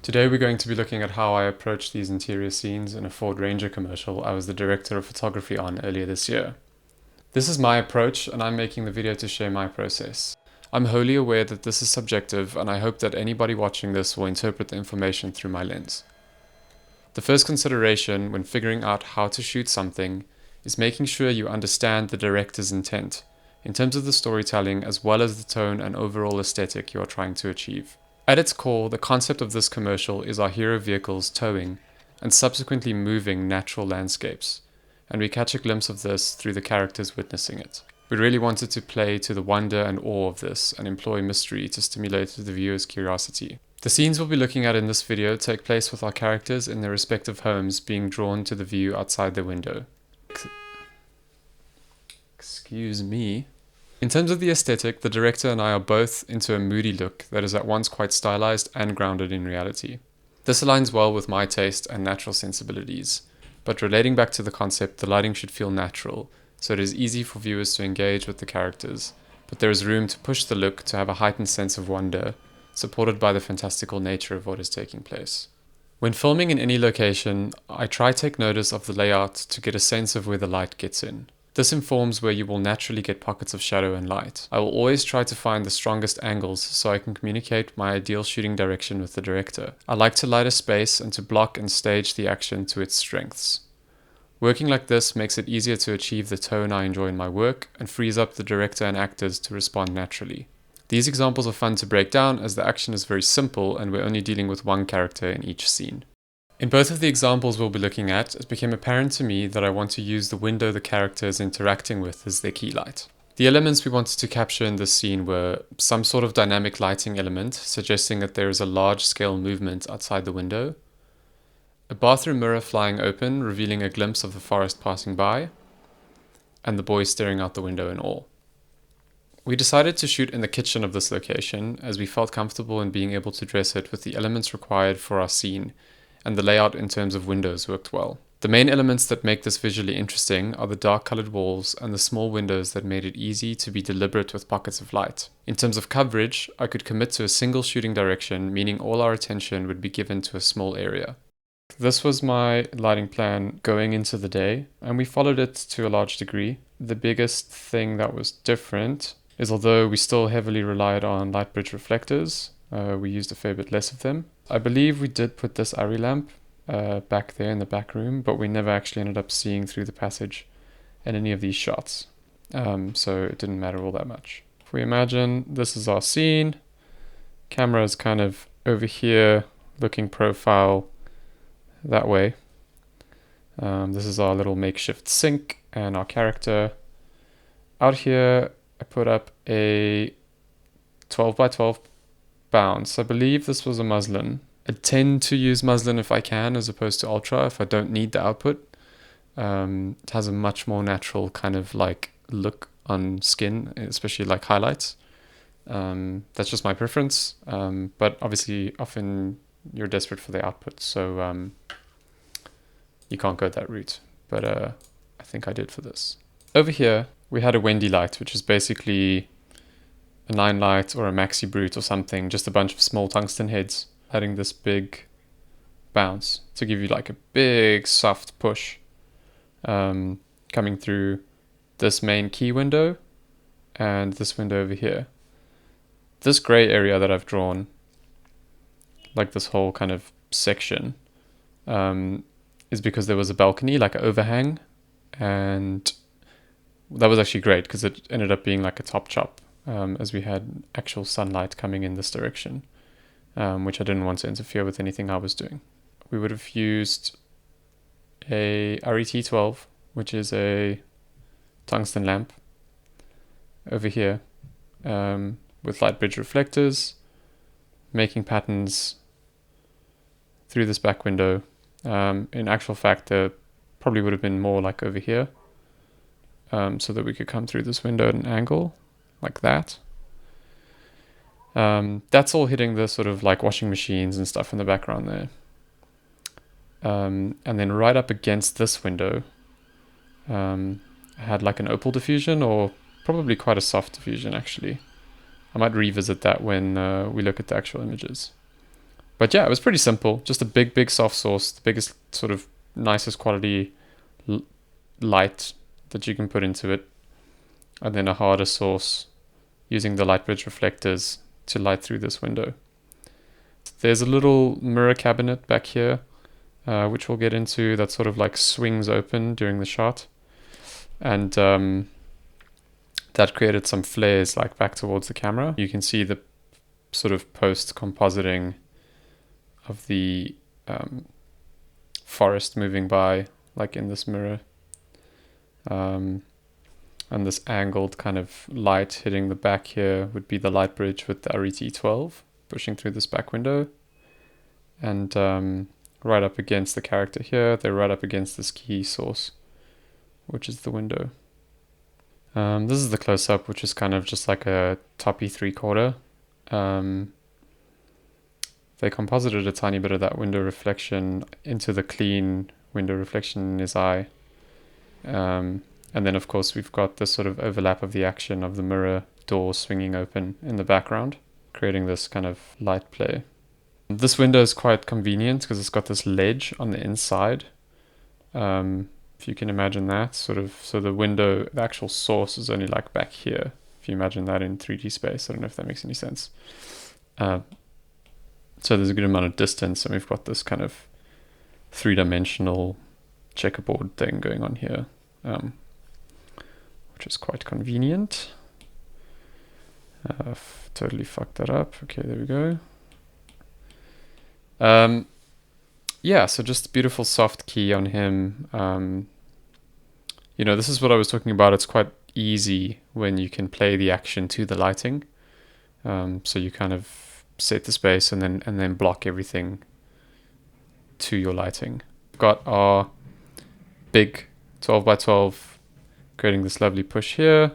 Today we're going to be looking at how I approached these interior scenes in a Ford Ranger commercial I was the director of photography on earlier this year. This is my approach and I'm making the video to share my process. I'm wholly aware that this is subjective and I hope that anybody watching this will interpret the information through my lens. The first consideration when figuring out how to shoot something is making sure you understand the director's intent in terms of the storytelling as well as the tone and overall aesthetic you are trying to achieve. At its core, the concept of this commercial is our hero vehicles towing and subsequently moving natural landscapes, and we catch a glimpse of this through the characters witnessing it. We really wanted to play to the wonder and awe of this and employ mystery to stimulate the viewer's curiosity. The scenes we'll be looking at in this video take place with our characters in their respective homes being drawn to the view outside their window. Excuse me. In terms of the aesthetic, the director and I are both into a moody look that is at once quite stylized and grounded in reality. This aligns well with my taste and natural sensibilities, but relating back to the concept, the lighting should feel natural, so it is easy for viewers to engage with the characters, but there is room to push the look to have a heightened sense of wonder, supported by the fantastical nature of what is taking place. When filming in any location, I try to take notice of the layout to get a sense of where the light gets in. This informs where you will naturally get pockets of shadow and light. I will always try to find the strongest angles so I can communicate my ideal shooting direction with the director. I like to light a space and to block and stage the action to its strengths. Working like this makes it easier to achieve the tone I enjoy in my work and frees up the director and actors to respond naturally. These examples are fun to break down as the action is very simple and we're only dealing with one character in each scene. In both of the examples we'll be looking at, it became apparent to me that I want to use the window the character is interacting with as their key light. The elements we wanted to capture in this scene were some sort of dynamic lighting element, suggesting that there is a large-scale movement outside the window, a bathroom mirror flying open, revealing a glimpse of the forest passing by, and the boy staring out the window in awe. We decided to shoot in the kitchen of this location, as we felt comfortable in being able to dress it with the elements required for our scene, and the layout in terms of windows worked well. The main elements that make this visually interesting are the dark colored walls and the small windows that made it easy to be deliberate with pockets of light. In terms of coverage, I could commit to a single shooting direction, meaning all our attention would be given to a small area. This was my lighting plan going into the day, and we followed it to a large degree. The biggest thing that was different is although we still heavily relied on Lightbridge reflectors, we used a fair bit less of them. I believe we did put this Ari lamp back there in the back room, but we never actually ended up seeing through the passage in any of these shots. So it didn't matter all that much. If we imagine this is our scene, camera is kind of over here, looking profile that way. This is our little makeshift sink and our character. Out here, I put up a 12 by 12 bounce. I believe this was a muslin. I tend to use muslin if I can as opposed to ultra if I don't need the output. It has a much more natural kind of like look on skin, especially like highlights. That's just my preference, but obviously often you're desperate for the output, so you can't go that route, but I think I did for this. Over here we had a Wendy light, which is basically a 9 light or a maxi brute or something, just a bunch of small tungsten heads adding this big bounce to give you like a big soft push coming through this main key window and this window over here. This gray area that I've drawn, like this whole kind of section, is because there was a balcony, like an overhang, and that was actually great because it ended up being like a top chop. As we had actual sunlight coming in this direction, which I didn't want to interfere with anything I was doing. We would have used a RET12, which is a tungsten lamp over here, with Lightbridge reflectors, making patterns through this back window. In actual fact, there probably would have been more like over here, so that we could come through this window at an angle like that. That's all hitting the sort of like washing machines and stuff in the background there. And then right up against this window, I had like an opal diffusion, or probably quite a soft diffusion actually. I might revisit that when we look at the actual images. But yeah, it was pretty simple. Just a big soft source, the biggest sort of nicest quality light that you can put into it, and then a harder source using the Lightbridge reflectors to light through this window. There's a little mirror cabinet back here, which we'll get into, that sort of like swings open during the shot. And that created some flares like back towards the camera. You can see the sort of post-compositing of the forest moving by, like in this mirror. And this angled kind of light hitting the back here would be the Lightbridge with the RET12 pushing through this back window. And right up against the character here, they're right up against this key source, which is the window. This is the close-up, which is kind of just like a toppy 3/4. They composited a tiny bit of that window reflection into the clean window reflection in his eye. And then, of course, we've got this sort of overlap of the action of the mirror door swinging open in the background, creating this kind of light play. This window is quite convenient because it's got this ledge on the inside. If you can imagine that, sort of, so the window, the actual source is only like back here. If you imagine that in 3D space, I don't know if that makes any sense. So there's a good amount of distance, and we've got this kind of three-dimensional checkerboard thing going on here, which is quite convenient. Totally fucked that up. Okay, there we go. Yeah, so just beautiful soft key on him. This is what I was talking about. It's quite easy when you can play the action to the lighting. So you kind of set the space and then block everything to your lighting. We've got our big 12x12 creating this lovely push here.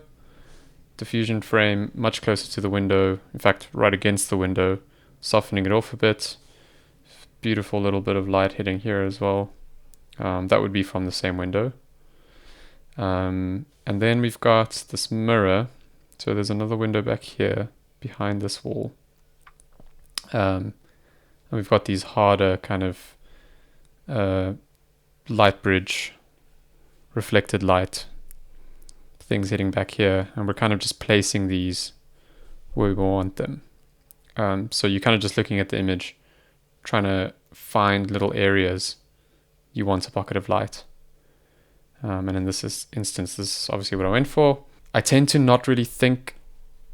Diffusion frame much closer to the window, in fact right against the window, softening it off a bit. Beautiful little bit of light hitting here as well. That would be from the same window. And then we've got this mirror. So there's another window back here behind this wall. And we've got these harder kind of Lightbridge reflected light things hitting back here, and we're kind of just placing these where we want them. So you're kind of just looking at the image, trying to find little areas you want a pocket of light. And in this instance, this is obviously what I went for. I tend to not really think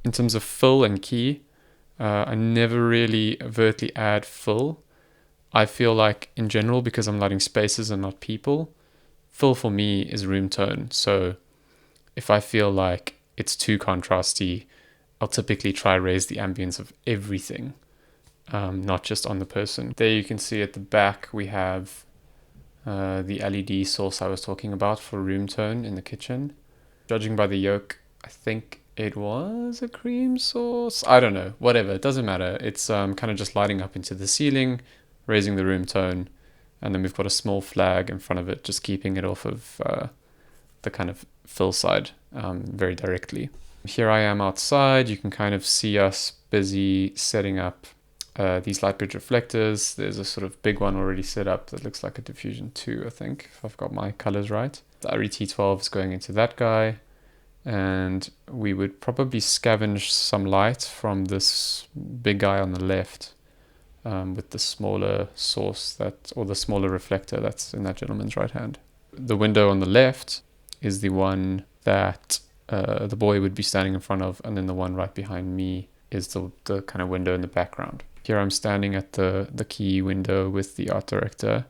in terms of fill and key. I never really overtly add fill. I feel like in general, because I'm lighting spaces and not people, fill for me is room tone. So if I feel like it's too contrasty, I'll typically try raise the ambience of everything, not just on the person. There you can see at the back we have the LED source I was talking about for room tone in the kitchen. Judging by the yolk, I think it was a cream source. I don't know, whatever, it doesn't matter. It's kind of just lighting up into the ceiling, raising the room tone, and then we've got a small flag in front of it, just keeping it off of the kind of fill side very directly. Here I am outside. You can kind of see us busy setting up these Lightbridge reflectors. There's a sort of big one already set up that looks like a diffusion 2, I think, if I've got my colors right. The RET12 is going into that guy, and we would probably scavenge some light from this big guy on the left with the smaller source or the smaller reflector that's in that gentleman's right hand. The window on the left is the one that the boy would be standing in front of, and then the one right behind me is the kind of window in the background. Here I'm standing at the key window with the art director,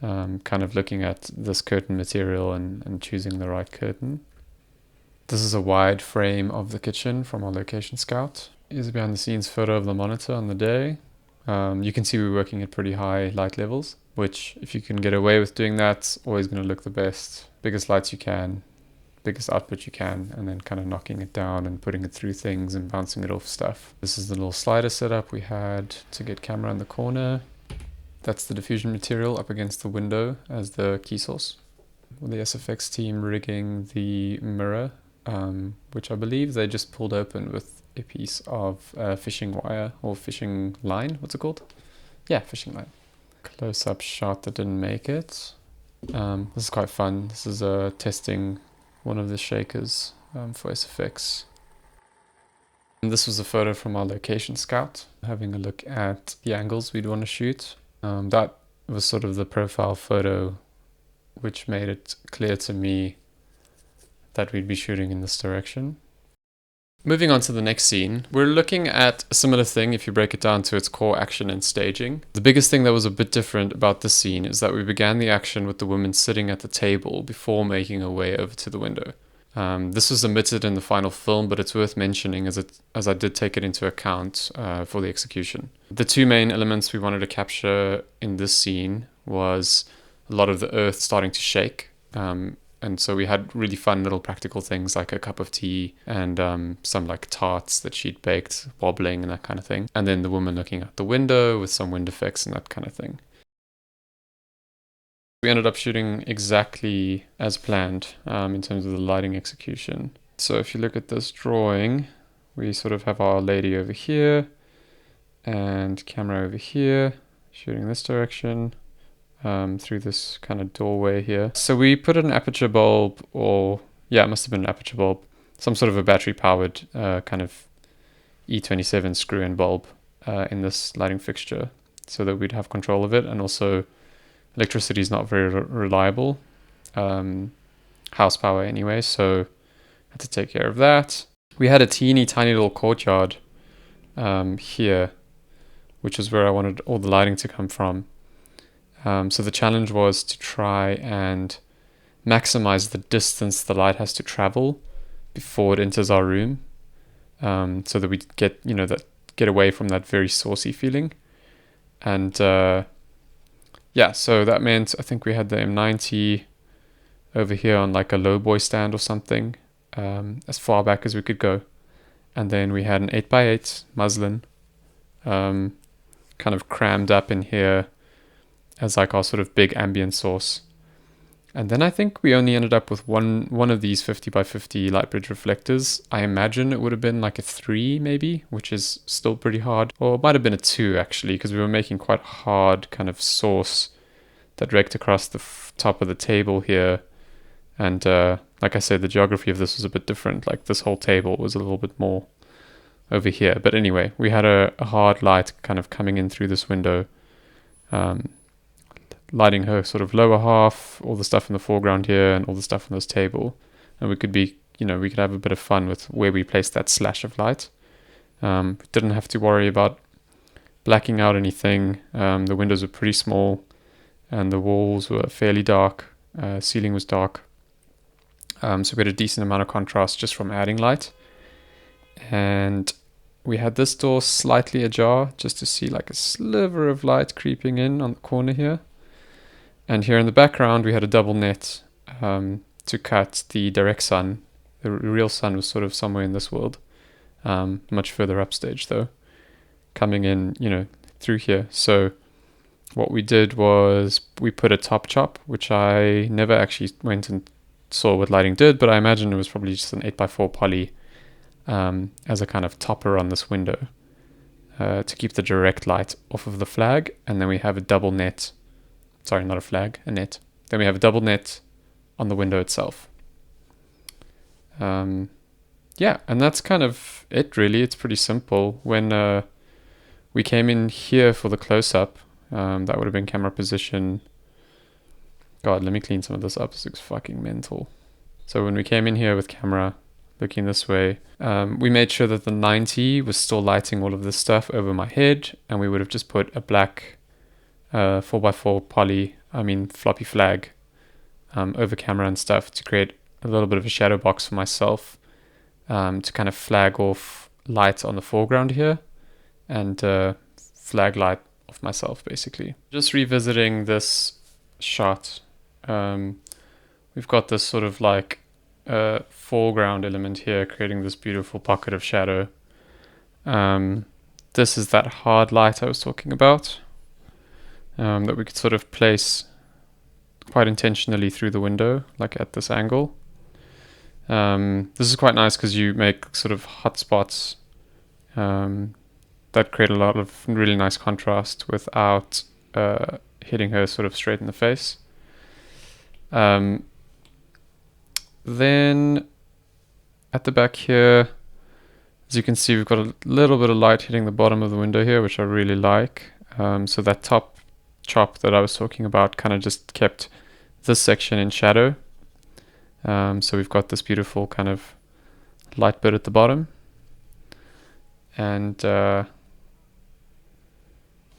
kind of looking at this curtain material and choosing the right curtain. This is a wide frame of the kitchen from our location scout. Here's a behind the scenes photo of the monitor on the day. You can see we're working at pretty high light levels, which if you can get away with doing that, always going to look the best. Biggest lights you can, biggest output you can, and then kind of knocking it down and putting it through things and bouncing it off stuff. This is the little slider setup we had to get camera in the corner. That's the diffusion material up against the window as the key source. The SFX team rigging the mirror, which I believe they just pulled open with a piece of fishing wire or fishing line. What's it called? Yeah, fishing line. Close-up shot that didn't make it. This is quite fun. This is testing one of the shakers for SFX. And this was a photo from our location scout, having a look at the angles we'd want to shoot. That was sort of the profile photo, which made it clear to me that we'd be shooting in this direction. Moving on to the next scene, we're looking at a similar thing if you break it down to its core action and staging. The biggest thing that was a bit different about this scene is that we began the action with the woman sitting at the table before making her way over to the window. This was omitted in the final film, but it's worth mentioning as I did take it into account for the execution. The two main elements we wanted to capture in this scene was a lot of the earth starting to shake. And so we had really fun little practical things like a cup of tea and some like tarts that she'd baked, wobbling and that kind of thing. And then the woman looking out the window with some wind effects and that kind of thing. We ended up shooting exactly as planned in terms of the lighting execution. So if you look at this drawing, we sort of have our lady over here and camera over here, shooting this direction. Through this kind of doorway here. So we put an aperture bulb, or yeah, it must have been an aperture bulb, some sort of a battery powered kind of E27 screw-in bulb in this lighting fixture so that we'd have control of it. And also electricity is not very reliable, house power anyway, so I had to take care of that. We had a teeny tiny little courtyard here, which is where I wanted all the lighting to come from. So the challenge was to try and maximize the distance the light has to travel before it enters our room, so that we get get away from that very saucy feeling. And yeah, so that meant I think we had the M90 over here on like a lowboy stand or something, as far back as we could go, and then we had an 8x8 muslin kind of crammed up in here as like our sort of big ambient source. And then I think we only ended up with one of these 50x50 Lightbridge reflectors. I imagine it would have been like a 3 maybe, which is still pretty hard. Or it might have been a 2 actually, because we were making quite a hard kind of source that raked across the top of the table here. And like I said, the geography of this was a bit different. Like this whole table was a little bit more over here. But anyway, we had a hard light kind of coming in through this window, lighting her sort of lower half, all the stuff in the foreground here and all the stuff on this table. And we could be, we could have a bit of fun with where we placed that slash of light. Didn't have to worry about blacking out anything. The windows were pretty small and the walls were fairly dark. Ceiling was dark. So we had a decent amount of contrast just from adding light. And we had this door slightly ajar just to see like a sliver of light creeping in on the corner here. And here in the background, we had a double net to cut the direct sun. The real sun was sort of somewhere in this world, much further upstage though, coming in, through here. So what we did was we put a top chop, which I never actually went and saw what lighting did, but I imagine it was probably just an 8x4 poly as a kind of topper on this window to keep the direct light off of the flag. And then we have a double net. Sorry, not a flag, a net. Then we have a double net on the window itself. Yeah, and that's kind of it really. It's pretty simple. When we came in here for the close-up, that would have been camera position. God, let me clean some of this up. This looks fucking mental. So when we came in here with camera looking this way, we made sure that the 90 was still lighting all of this stuff over my head, and we would have just put a black 4x4 floppy flag over camera and stuff to create a little bit of a shadow box for myself, to kind of flag off light on the foreground here and flag light off myself basically. Just revisiting this shot, we've got this sort of like foreground element here creating this beautiful pocket of shadow. This is that hard light I was talking about. That we could sort of place quite intentionally through the window, like at this angle. This is quite nice because you make sort of hot spots that create a lot of really nice contrast without hitting her sort of straight in the face. Then at the back here, as you can see, we've got a little bit of light hitting the bottom of the window here, which I really like. So that top chop that I was talking about kind of just kept this section in shadow. So we've got this beautiful kind of light bit at the bottom. And we've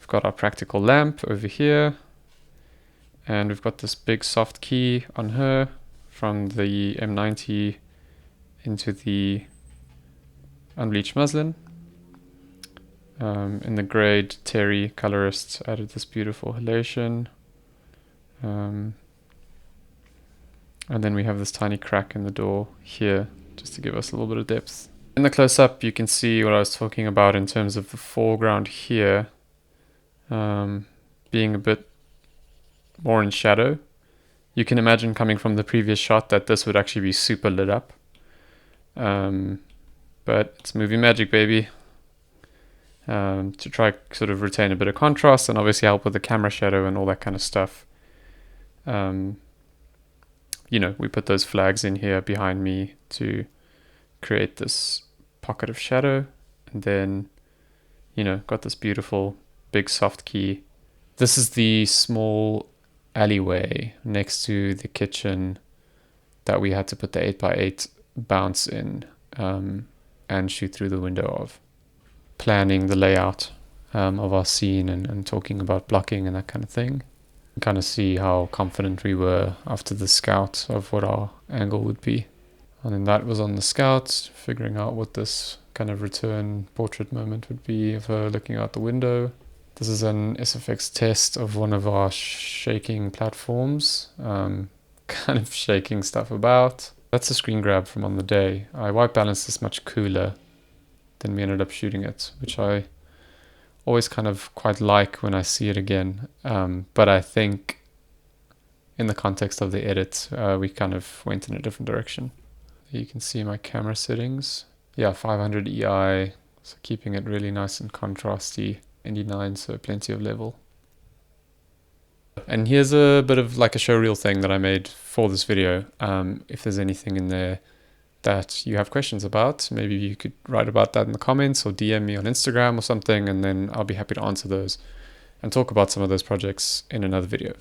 got our practical lamp over here. And we've got this big soft key on her from the M90 into the unbleached muslin. In the grade, Terry colorist added this beautiful halation. And then we have this tiny crack in the door here, just to give us a little bit of depth. In the close-up, you can see what I was talking about in terms of the foreground here being a bit more in shadow. You can imagine coming from the previous shot that this would actually be super lit up. But it's movie magic, baby. To try sort of retain a bit of contrast and obviously help with the camera shadow and all that kind of stuff. You know, we put those flags in here behind me to create this pocket of shadow, and then, you know, got this beautiful big soft key. This is the small alleyway next to the kitchen that we had to put the 8x8 bounce in and shoot through the window of. Planning the layout of our scene and talking about blocking and that kind of thing. Kind of see how confident we were after the scout of what our angle would be. And then that was on the scout, figuring out what this kind of return portrait moment would be of her looking out the window. This is an SFX test of one of our shaking platforms, kind of shaking stuff about. That's a screen grab from on the day. I white balanced this much cooler than we ended up shooting it, which I always kind of quite like when I see it again. But I think in the context of the edit, we kind of went in a different direction. You can see my camera settings. Yeah, 500 EI, so keeping it really nice and contrasty. 99, so plenty of level. And here's a bit of like a showreel thing that I made for this video. If there's anything in there that you have questions about, maybe you could write about that in the comments or DM me on Instagram or something, and then I'll be happy to answer those and talk about some of those projects in another video.